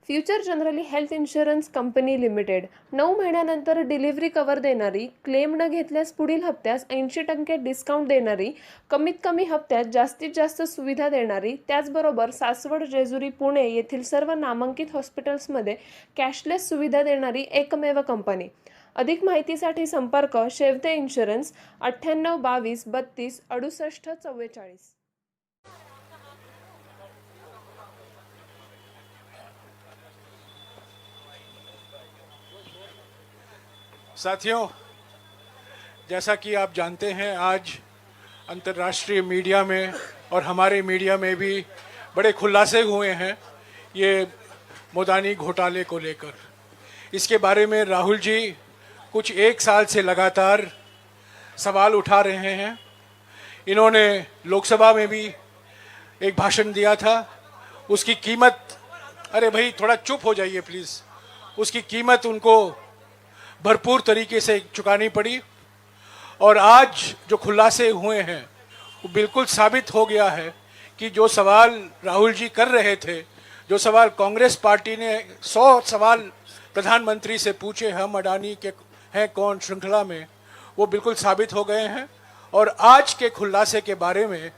Future generally health insurance company limited 9 महिन्यानंतर delivery cover देणारी, claim न घेतल्यास पुढील हप्त्यास 80% डिस्काउंट देणारी, कमीत कमी हप्त्यात जास्तीत जास्त सुविधा देणारी, त्याचबरोबर सासवड, जेजुरी, पुणे येथील सर्व नामांकित हॉस्पिटल्समध्ये कॅशलेस सुविधा देणारी एकमेव कंपनी. अधिक माहितीसाठी संपर्क शेवते इन्शुरन्स 98 22 32 68 44. साथियों, जैसा कि आप जानते हैं, आज अंतर्राष्ट्रीय मीडिया में और हमारे मीडिया में भी बड़े खुलासे हुए हैं ये मोदानी घोटाले को लेकर. इसके बारे में राहुल जी कुछ 1 साल से लगातार सवाल उठा रहे हैं. इन्होंने लोकसभा में भी एक भाषण दिया था. उसकी कीमत, अरे भाई थोड़ा चुप हो जाइए प्लीज़, उसकी कीमत उनको भरपूर तरीके से चुकानी पड़ी. और आज जो खुलासे हुए हैं वो बिल्कुल साबित हो गया है कि जो सवाल राहुल जी कर रहे थे, जो सवाल कांग्रेस पार्टी ने 100 सवाल प्रधानमंत्री से पूछे हम अडानी के हैं कौन श्रृंखला में, वो बिल्कुल साबित हो गए हैं. और आज के खुलासे के बारे में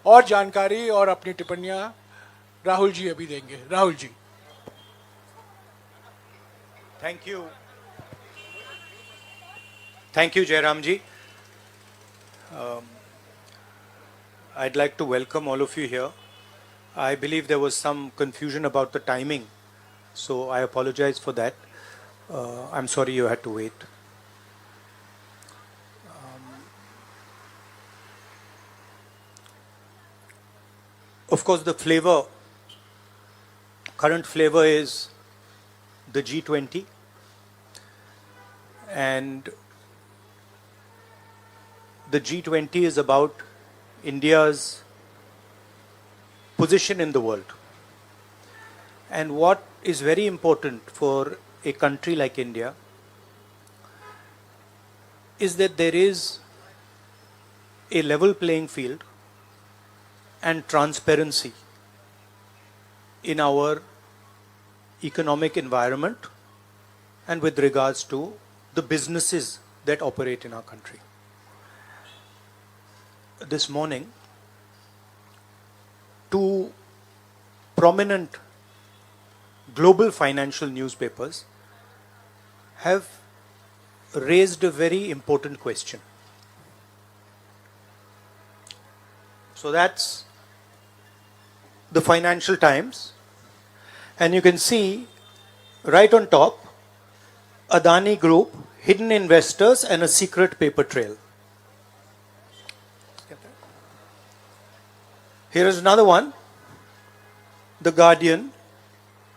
और जानकारी और अपनी टिप्पणियां राहुल जी अभी देंगे. Rahul ji. Thank you. Thank you, Jairam ji. I'd like to welcome all of you here. I believe there was some confusion about the timing, so I apologize for that. I'm sorry you had to wait. Of course, the flavor, current flavor is the G20, and the G20 is about India's position in the world. And what is very important for a country like India is that there is a level playing field and transparency in our economic environment and with regards to the businesses that operate in our country. This morning, two prominent global financial newspapers have raised a very important question. So that's the Financial Times, and you can see right on top, Adani Group, hidden investors and a secret paper trail. Here is another one, The Guardian,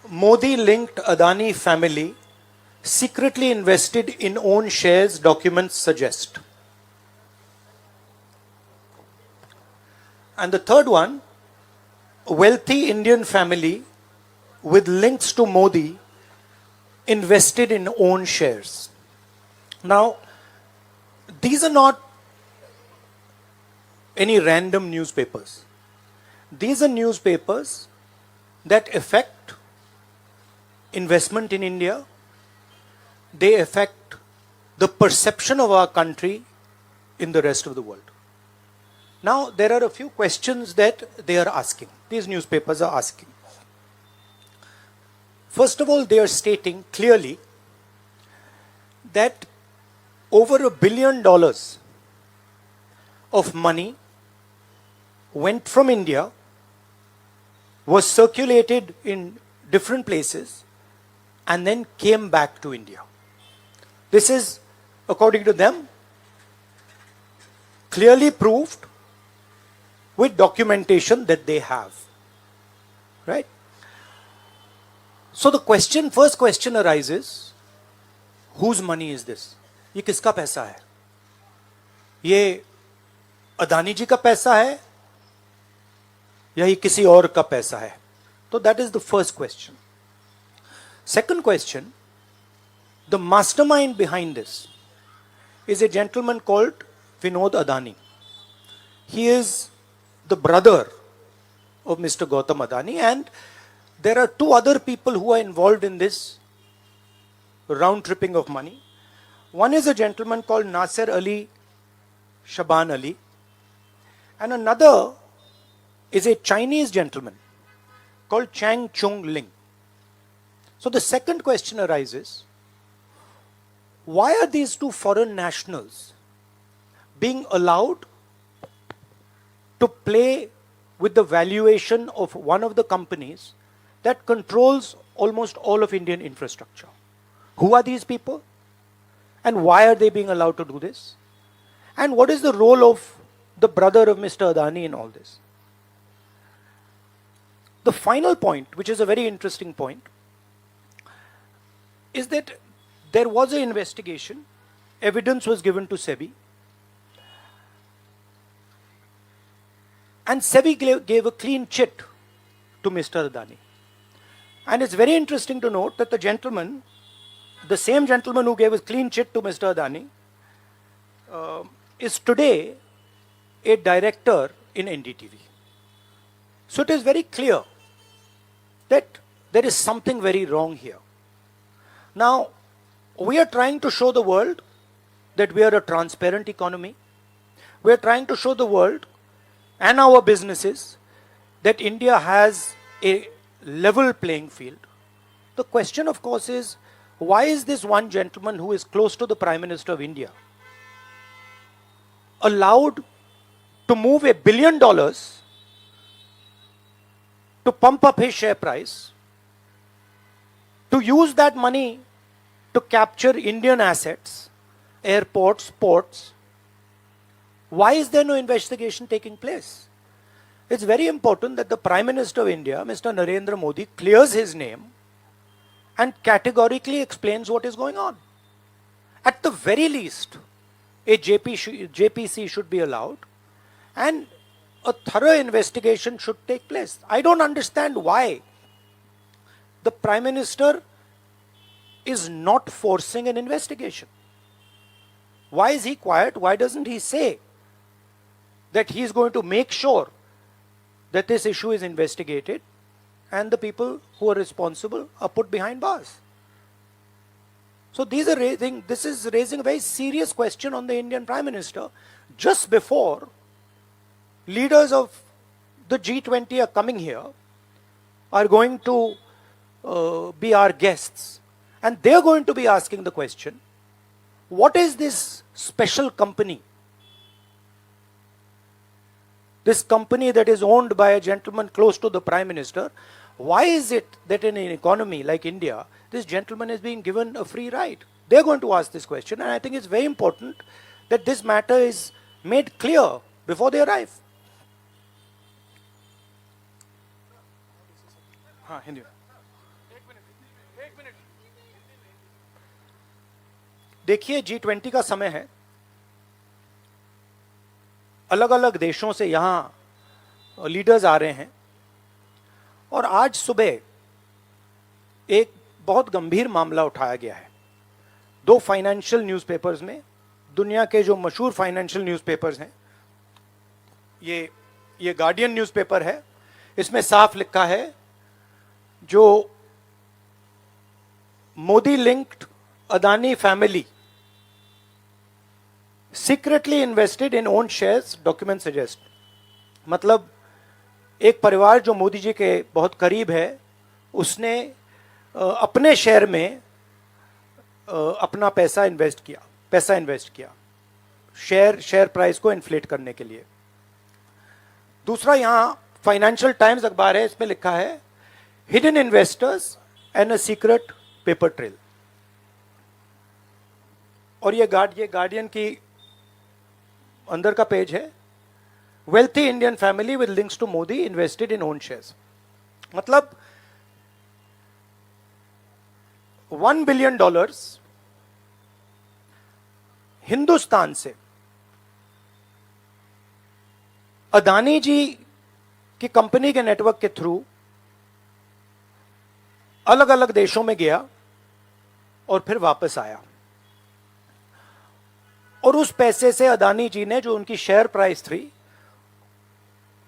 Modi linked Adani family secretly invested in own shares, documents suggest. And the third one, wealthy Indian family with links to Modi invested in own shares. Now, these are not any random newspapers. These are newspapers that affect investment in India. They affect the perception of our country in the rest of the world. Now, there are a few questions that they are asking. These newspapers are asking. First of all, they are stating clearly that over $1 billion of money went from India, was circulated in different places, and then came back to India. This is, according to them, clearly proved with documentation that they have. Right? So the question, first question arises, whose money is this? ये किसका पैसा है? ये अदानी जी का पैसा है या ये किसी और का पैसा है? So that is the first question. Second question, the mastermind behind this is a gentleman called Vinod Adani. He is the brother of Mr. Gautam Adani, and there are two other people who are involved in this round tripping of money. One is a gentleman called Nasser Ali Shaban Ali, and another is a Chinese gentleman called Chang Chung Ling. So the second question arises, why are these two foreign nationals being allowed to play with the valuation of one of the companies that controls almost all of Indian infrastructure? Who are these people? And why are they being allowed to do this? And what is the role of the brother of Mr. Adani in all this? The final point, which is a very interesting point, is that there was an investigation, evidence was given to SEBI, and SEBI gave a clean chit to Mr. Adani. And it's very interesting to note that the same gentleman who gave a clean chit to Mr. Adani, is today a director in NDTV. So it is very clear that there is something very wrong here. Now, we are trying to show the world that we are a transparent economy. We are trying to show the world and our businesses that India has a level playing field. The question, of course, is why is this one gentleman who is close to the Prime Minister of India allowed to move $1 billion to pump up his share price, to use that money to capture Indian assets, airports, ports? Why is there no investigation taking place? It's very important that the Prime Minister of India, Mr. Narendra Modi, clears his name and categorically explains what is going on. At the very least, a JPC should be allowed and a thorough investigation should take place. I don't understand why the Prime Minister is not forcing an investigation. Why is he quiet? Why doesn't he say that he is going to make sure that this issue is investigated and the people who are responsible are put behind bars? So this is raising a very serious question on the Indian Prime Minister just before leaders of the G20 are coming here, are going to be our guests, and they're going to be asking the question, what is this special company? This company that is owned by a gentleman close to the Prime Minister, why is it that in an economy like India, this gentleman is being given a free ride? They're going to ask this question, and I think it's very important that this matter is made clear before they arrive. हाँ, हिंदी में। देखिए, G20 का समय है, अलग अलग देशों से यहां लीडर्स आ रहे हैं, और आज सुबह एक बहुत गंभीर मामला उठाया गया है। दो फाइनेंशियल न्यूज़पेपर्स में, दुनिया के जो मशहूर फाइनेंशियल न्यूज़पेपर्स हैं, ये गार्डियन न्यूज़पेपर है, इसमें साफ लिखा है जो Modi linked Adani family secretly invested in own shares, document suggest. मतलब एक परिवार जो मोदी जी के बहुत करीब है, उसने अपने शेयर में अपना पैसा इन्वेस्ट किया शेयर प्राइस को इन्फ्लेट करने के लिए। दूसरा, यहां फाइनेंशियल टाइम्स अखबार है, इसमें लिखा है hidden investors and a secret paper trail. और ये गार्डियन की अंदर का पेज है, wealthy Indian family with links to Modi invested in own shares. मतलब $1 बिलियन हिंदुस्तान से अदानी जी की कंपनी के नेटवर्क के थ्रू अलग अलग देशों में गया और फिर वापस आया, और उस पैसे से अदानी जी ने, जो उनकी शेयर प्राइस थी,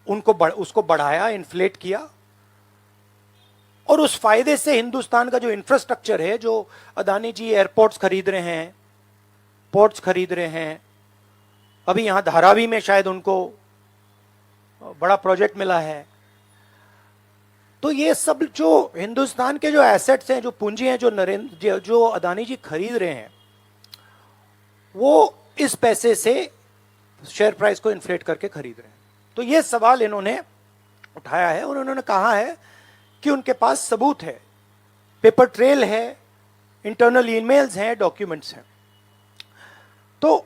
उसको बढ़ाया, इन्फ्लेट किया, और उस फायदे से हिंदुस्तान का जो इंफ्रास्ट्रक्चर है, जो अदानी जी एयरपोर्ट्स खरीद रहे हैं, पोर्ट्स खरीद रहे हैं, अभी यहां धारावी में शायद उनको बड़ा प्रोजेक्ट मिला है, तो ये सब जो हिंदुस्तान के जो एसेट्स हैं, जो पूंजी हैं, जो अदानी जी खरीद रहे हैं, वो इस पैसे से शेयर प्राइस को इन्फ्लेट करके खरीद रहे हैं। तो ये सवाल इन्होंने उठाया है और उन्होंने कहा है कि उनके पास सबूत है, पेपर ट्रेल है, इंटरनल ईमेल्स हैं, डॉक्यूमेंट्स हैं। तो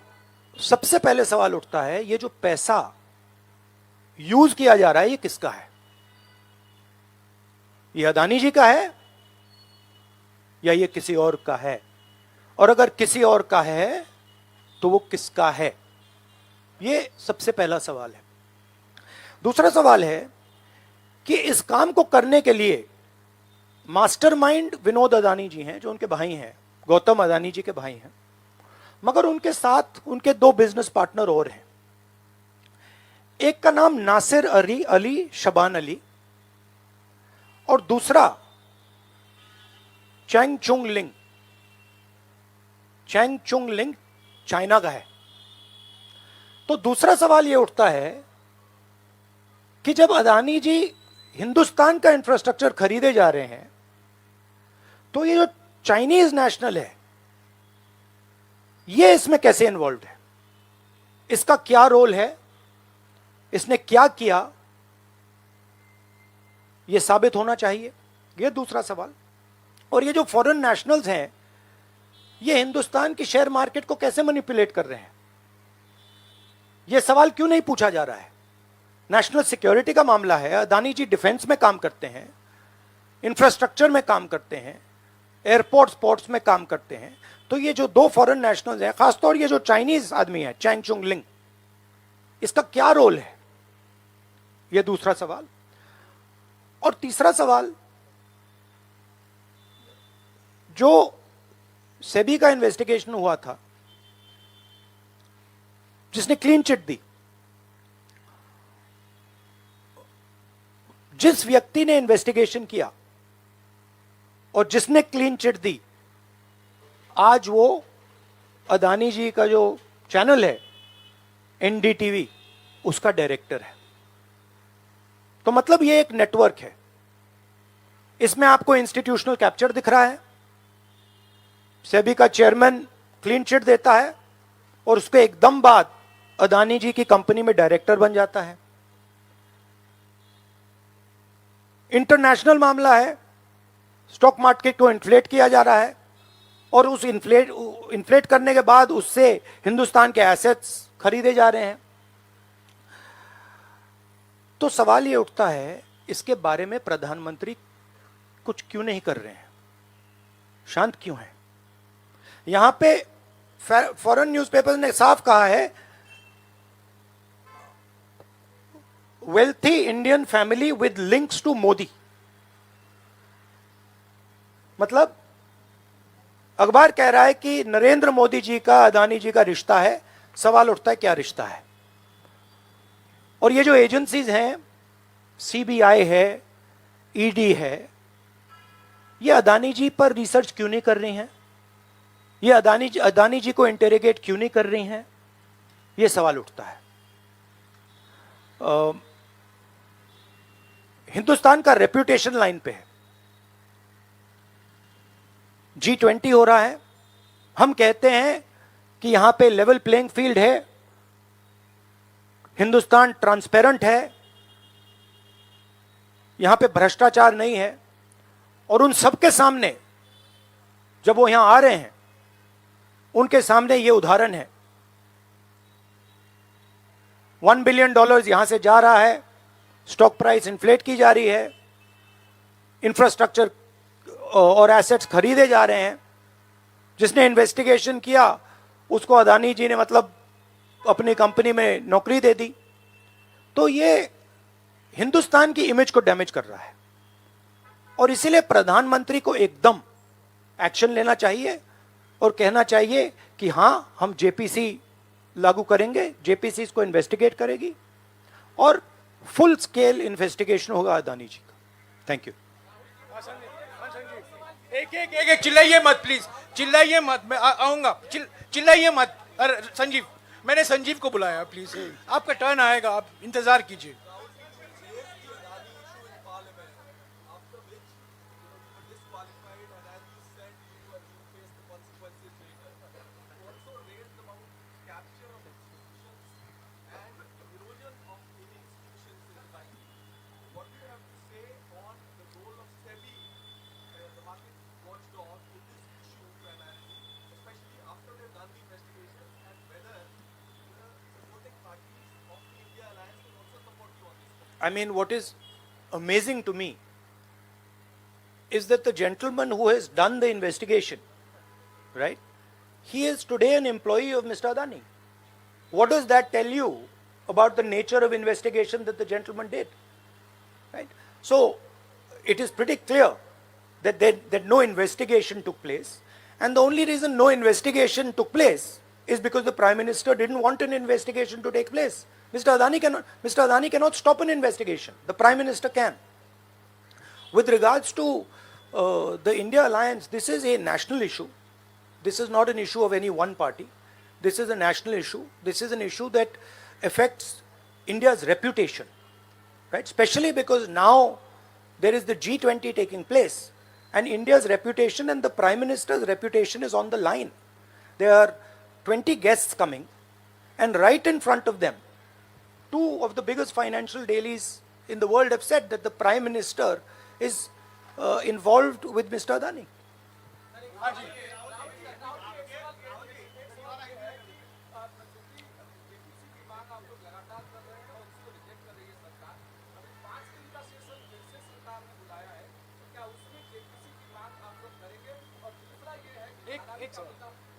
सबसे पहले सवाल उठता है, ये जो पैसा यूज किया जा रहा है, ये किसका है? ये अदानी जी का है या ये किसी और का है? और अगर किसी और का है तो वो किसका है? ये सबसे पहला सवाल है। दूसरा सवाल है कि इस काम को करने के लिए मास्टरमाइंड विनोद अदानी जी हैं, जो उनके भाई हैं, गौतम अदानी जी के भाई हैं, मगर उनके साथ उनके दो बिजनेस पार्टनर और हैं। एक का नाम नासिर अली शबान अली और दूसरा चैंग चुंग लिंग चाइना का है। तो दूसरा सवाल यह उठता है कि जब अदानी जी हिंदुस्तान का इंफ्रास्ट्रक्चर खरीदे जा रहे हैं, तो ये जो चाइनीज नेशनल है, ये इसमें कैसे इन्वॉल्व है? इसका क्या रोल है? इसने क्या किया? यह साबित होना चाहिए। यह दूसरा सवाल। और ये जो फॉरेन नेशनल्स हैं, ये हिंदुस्तान की शेयर मार्केट को कैसे मैनिपुलेट कर रहे हैं? यह सवाल क्यों नहीं पूछा जा रहा है? नेशनल सिक्योरिटी का मामला है। अदानी जी डिफेंस में काम करते हैं, इंफ्रास्ट्रक्चर में काम करते हैं, एयरपोर्ट्स पोर्ट्स में काम करते हैं। तो ये जो दो फॉरेन नेशनल्स हैं, खासतौर ये जो चाइनीज आदमी है चैंग चुंग लिंग, इसका क्या रोल है? यह दूसरा सवाल। और तीसरा सवाल, जो सेबी का इन्वेस्टिगेशन हुआ था, जिसने क्लीन चिट दी, जिस व्यक्ति ने इन्वेस्टिगेशन किया और जिसने क्लीन चिट दी, आज वो अदानी जी का जो चैनल है एनडीटीवी, उसका डायरेक्टर है। तो मतलब ये एक नेटवर्क है। इसमें आपको इंस्टीट्यूशनल कैप्चर दिख रहा है। सेबी का चेयरमैन क्लीन चिट देता है और उसके एकदम बाद अदानी जी की कंपनी में डायरेक्टर बन जाता है। इंटरनेशनल मामला है, स्टॉक मार्केट को इन्फ्लेट किया जा रहा है और उस इन्फ्लेट करने के बाद उससे हिंदुस्तान के एसेट्स खरीदे जा रहे हैं। तो सवाल ये उठता है, इसके बारे में प्रधानमंत्री कुछ क्यों नहीं कर रहे हैं? शांत क्यों है? यहां पे फॉरेन न्यूज़पेपर्स ने साफ कहा है, wealthy Indian family with links to Modi. मतलब अखबार कह रहा है कि नरेंद्र मोदी जी का अदानी जी का रिश्ता है। सवाल उठता है, क्या रिश्ता है? और ये जो एजेंसीज हैं, सीबीआई है, ईडी है, ये अदानी जी पर रिसर्च क्यों नहीं कर रही हैं? ये अदानी जी को इंटेरोगेट क्यों नहीं कर रही हैं? ये सवाल उठता है। हिंदुस्तान का रेप्यूटेशन लाइन पे है। G20 हो रहा है, हम कहते हैं कि यहां पे लेवल प्लेइंग फील्ड है, हिंदुस्तान ट्रांसपेरेंट है, यहां पे भ्रष्टाचार नहीं है। और उन सबके सामने जब वो यहां आ रहे हैं, उनके सामने ये उदाहरण है। $1 बिलियन यहां से जा रहा है, स्टॉक प्राइस इन्फ्लेट की जा रही है, इंफ्रास्ट्रक्चर और एसेट्स खरीदे जा रहे हैं। जिसने इन्वेस्टिगेशन किया उसको अदानी जी ने मतलब अपनी कंपनी में नौकरी दे दी। तो ये हिंदुस्तान की इमेज को डैमेज कर रहा है और इसीलिए प्रधानमंत्री को एकदम एक्शन लेना चाहिए और कहना चाहिए कि हां, हम जेपीसी लागू करेंगे, जेपीसी इसको इन्वेस्टिगेट करेगी और फुल स्केल इन्वेस्टिगेशन होगा अदानी जी का। Thank you. एक चिल्लाइए मत प्लीज, चिल्लाइए मत, मैं आऊंगा, चिल्लाइए मत। अरे संजीव, मैंने संजीव को बुलाया, प्लीज आपका टर्न आएगा, आप इंतजार कीजिए। I mean, what is amazing to me is that the gentleman who has done the investigation, right, he is today an employee of Mr. Adani. What does that tell you about the nature of investigation that the gentleman did? Right? So, it is pretty clear that no investigation took place, and the only reason no investigation took place is because the Prime Minister didn't want an investigation to take place. Mr. Adani cannot stop an investigation. The Prime Minister can. With regards to the India alliance, this is a national issue. This is not an issue of any one party. This is a national issue. This is an issue that affects India's reputation, right? Especially because now there is the G20 taking place, and India's reputation and the Prime Minister's reputation is on the line. There are 20 guests coming, and right in front of them, two of the biggest financial dailies in the world have said that the Prime Minister is involved with Mr. Adani.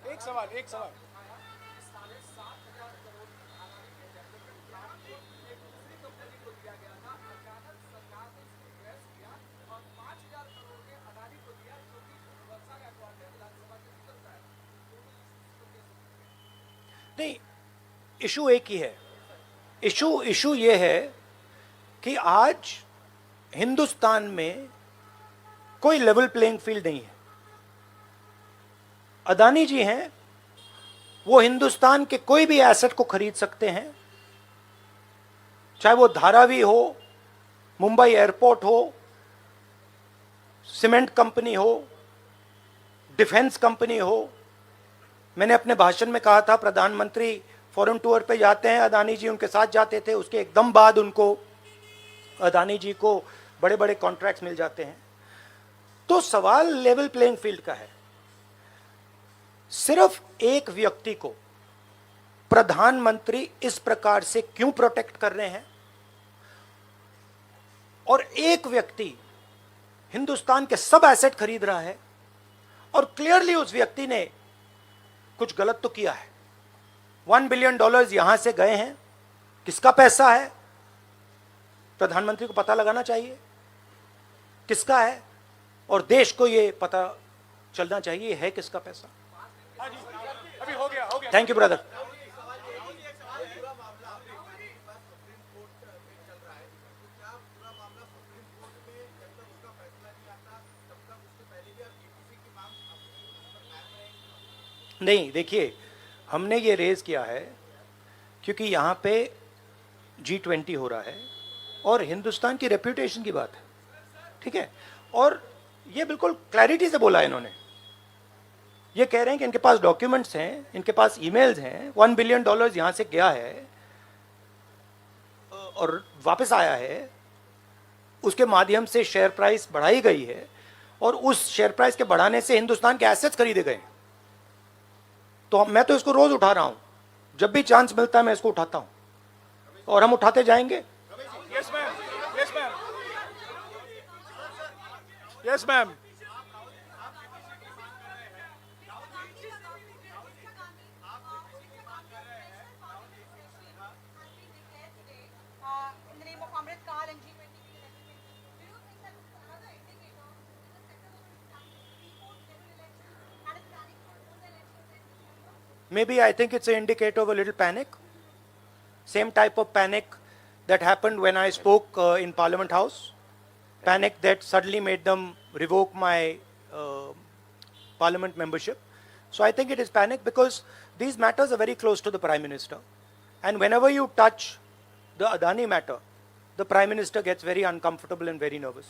एक सवाल नहीं, issue एक ही है। Issue ये है कि आज हिंदुस्तान में कोई लेवल प्लेइंग फील्ड नहीं है। अदानी जी हैं, वो हिंदुस्तान के कोई भी एसेट को खरीद सकते हैं, चाहे वो धारावी हो, मुंबई एयरपोर्ट हो, सीमेंट कंपनी हो, डिफेंस कंपनी हो। मैंने अपने भाषण में कहा था प्रधानमंत्री फॉरेन टूर पे जाते हैं, अदानी जी उनके साथ जाते थे, उसके एकदम बाद उनको अदानी जी को बड़े बड़े कॉन्ट्रैक्ट्स मिल जाते हैं। तो सवाल लेवल प्लेइंग फील्ड का है। सिर्फ एक व्यक्ति को प्रधानमंत्री इस प्रकार से क्यों प्रोटेक्ट कर रहे हैं, और एक व्यक्ति हिंदुस्तान के सब एसेट खरीद रहा है, और क्लियरली उस व्यक्ति ने कुछ गलत तो किया है। $1 बिलियन यहां से गए हैं, किसका पैसा है? प्रधानमंत्री को पता लगाना चाहिए किसका है, और देश को यह पता चलना चाहिए है किसका पैसा। अभी हो गया। Thank you brother. नहीं, देखिए, हमने ये रेज किया है क्योंकि यहाँ पे G20 हो रहा है और हिंदुस्तान की रेप्यूटेशन की बात है, ठीक है। और ये बिल्कुल क्लैरिटी से बोला है इन्होंने। ये कह रहे हैं कि इनके पास डॉक्यूमेंट्स हैं, इनके पास ईमेल्स हैं, $1 बिलियन यहाँ से गया है और वापस आया है, उसके माध्यम से शेयर प्राइस बढ़ाई गई है, और उस शेयर प्राइस के बढ़ाने से हिंदुस्तान के एसेट्स खरीदे गए। तो मैं तो इसको रोज उठा रहा हूं, जब भी चांस मिलता है मैं इसको उठाता हूं, और हम उठाते जाएंगे। Yes ma'am, yes ma'am. In the name of Amrit Kaal and G20 being elected, do you think that this is another indicator that the sector will stand pre-vote general elections and is planning for those elections in December? Maybe I think it's an indicator of a little panic. Same type of panic that happened when I spoke in Parliament House. Panic that suddenly made them revoke my parliament membership. So I think it is panic because these matters are very close to the Prime Minister. And whenever you touch the Adani matter, the Prime Minister gets very uncomfortable and very nervous.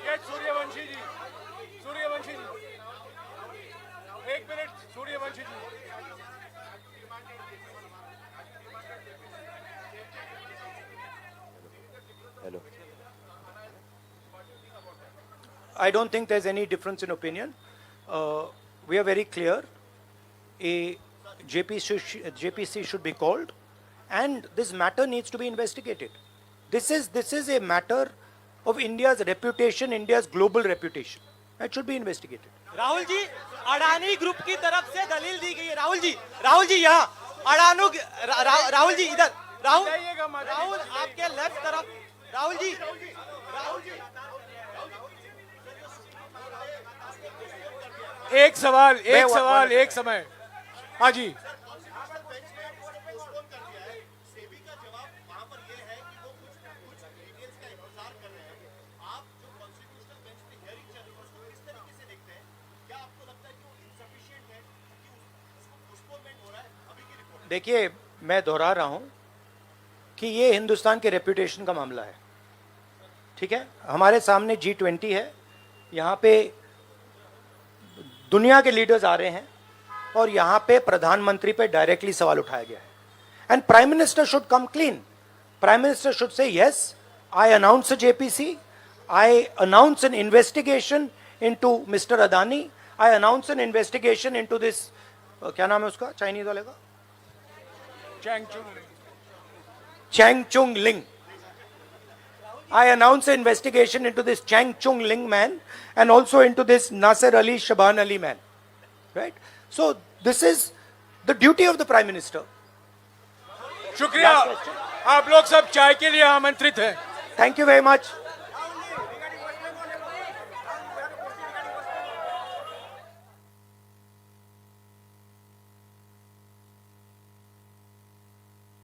Yes, Suryavanshi ji. Suryavanshi ji. एक minute, Suryavanshi ji. Hello. I don't think there's any difference in opinion. We are very clear. A JPC should be called, and this matter needs to be investigated. This is a matter of India's reputation, India's global reputation. It should be investigated. Rahul ji, Adani group की तरफ से दलील दी गई है। राहुल जी यहाँ राहुल जी इधर, राहुल आपके left तरफ, राहुल जी एक सवाल, एक समय. हाँ जी. देखिए, मैं दोहरा रहा हूं कि ये हिंदुस्तान के रेपुटेशन का मामला है. ठीक है, हमारे सामने G20 है, यहाँ पे दुनिया के लीडर्स आ रहे हैं और यहाँ पे प्रधानमंत्री पे डायरेक्टली सवाल उठाया गया है. And prime minister should come clean. Prime minister should say yes, I announce JPC, I announce N investigation into mister Adani, I announce N investigation into this, क्या नाम है उसका चाइनीज वाले का, Chang Chung Ling. I announce an investigation into this Chang Chung Ling man and also into this Nasser Ali Shaban Ali man. Right? So this is the duty of the Prime Minister. शुक्रिया. आप लोग सब चाय के लिए आमंत्रित हैं. Thank you very much.